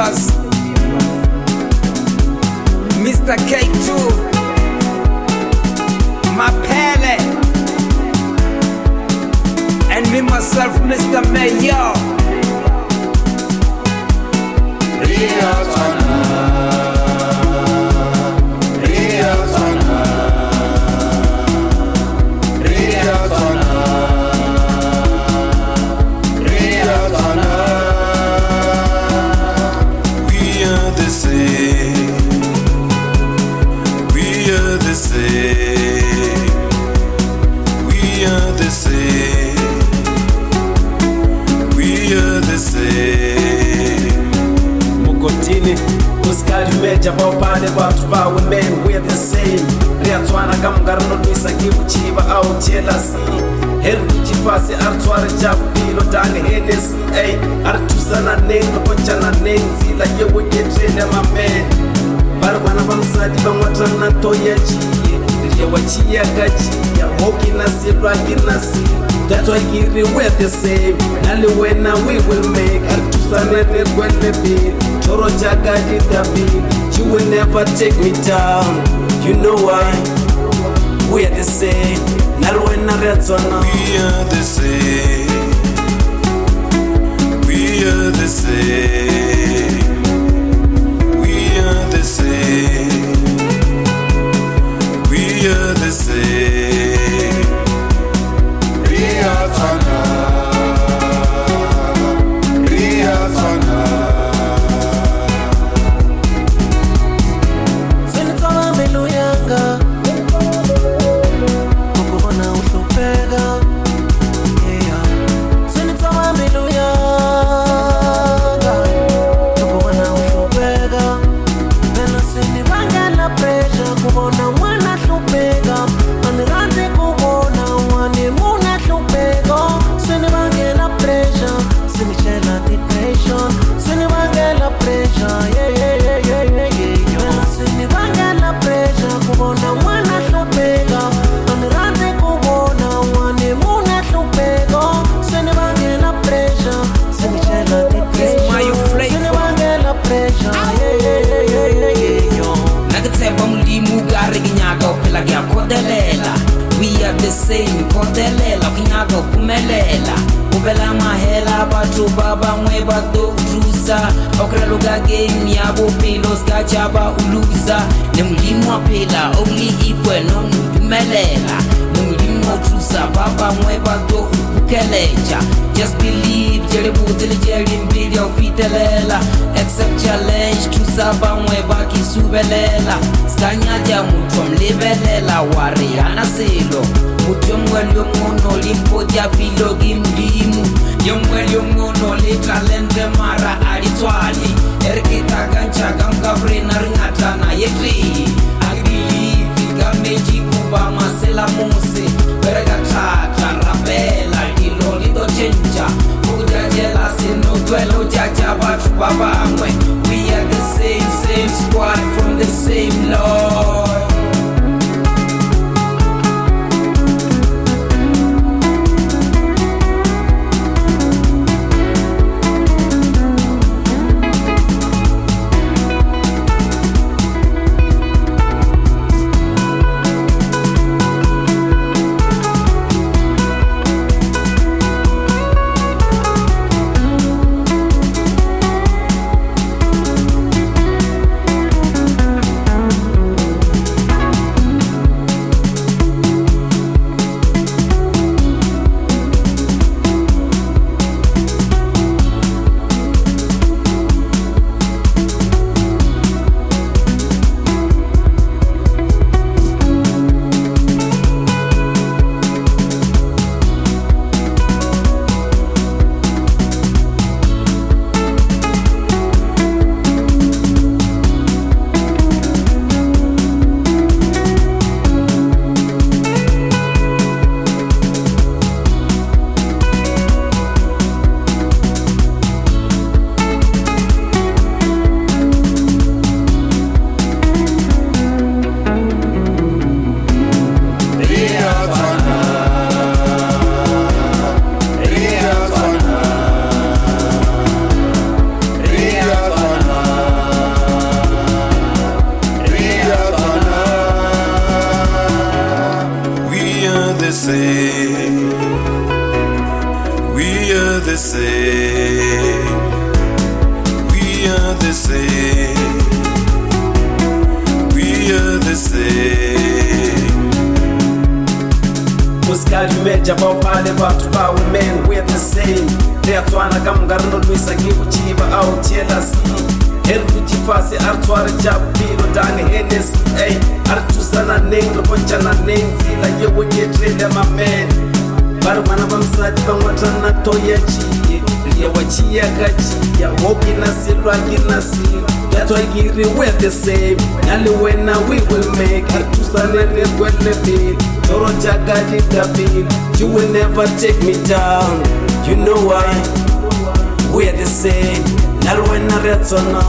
Chivas, Mr. K2, Mapele, and me myself, Mr. Mayo. Rea Tswana, Rea Tswana, Rea Tswana, Rea Tswana. We are the same. We are the same. We are the same. We are the same. Mokotini, usikali meja baupande watu bawe men, we're the same. Rea Tswana kamungarino nwisa kivu chiva au jealousy. Heru kuchifasi artuare jabu bilo dani Hennessy. Artusana nengo kochana nenzila yewe getrene mamen. Barwana bamsadi bamwatana toya chiye. Riyewa chiya gachiya, hoki nasi, rangi nasi. That's why we're the same. Nali wena we will make. Artusane negwele bin. Choro jaga jita bin. You will never take me down. You know why? We're the same. Nali wena Rea Tswana. We are the same. We are the same. We are the same. We are the same. Rea Tswana, Rea Tswana. Senitama meluyanga, ukubona uhlupeka. Senitama meluyanga, ukubona uhlupeka. Phela sinibangela pressure kubona mwana hlupeka. Aniranze kubona wani muna hlupeka. Sinibangela pressure, sinitshela depression. Sinibangela pressure, phela sinibangela pressure kubona mwana hlupeka. Aniranze kubona wani muna hlupeka. Sinibangela pressure, sinitshela Mayo depression. flavor. Sinibangela pressure, Nakatseba mulimu gari kinyaga uphela kuyakodelela. We are the same, kodelela kinyaga uphumelela. Ubela mahela batho babangwe badodrusa. Okraloga game yabo pilo skachaba uluza. Nemulimu waphela only if we no mpumelela. Nemulimu otrusa babangwe bado ukeleja. Just believe, jeli butili jeli mbili ofitelela. Accept challenge, trusa bangwe baki subelela. Skanyaja mutu mlebelela, wariana silo. Mutu yomweli yomono limpoja vilo gimdimu. Yomweli yomono litalende mara alitwali. Erkita gancha gamkabrina ringatana yekri. I believe, gameji kuba masela mose. Berega tata rabela, ilo lido chenja. Ujajela sino duelo jaja batu babangwe. We are the same squad from the same Lord. same. We are the same. We are the same. Musikali meja baupale batu ba women, we're the same. Rea Tswana kamgarno Luisa kibu chiba au jealousy. Heru Chivas Tswana jabu pilo dani Hennessy. Ay, artusana neng roponchana neng zila yewe yetrele my man. Baru mana bamsaji bangwatana toya chiye. Ria wachia gachiya hoki nasilwa kinasilu. That's why we're the same. Nali wena we will make it. Tusane regwele bil. Toro jagaji dabil. You will never take me down. You know why? We're the same. Nali wena Rea Tswana.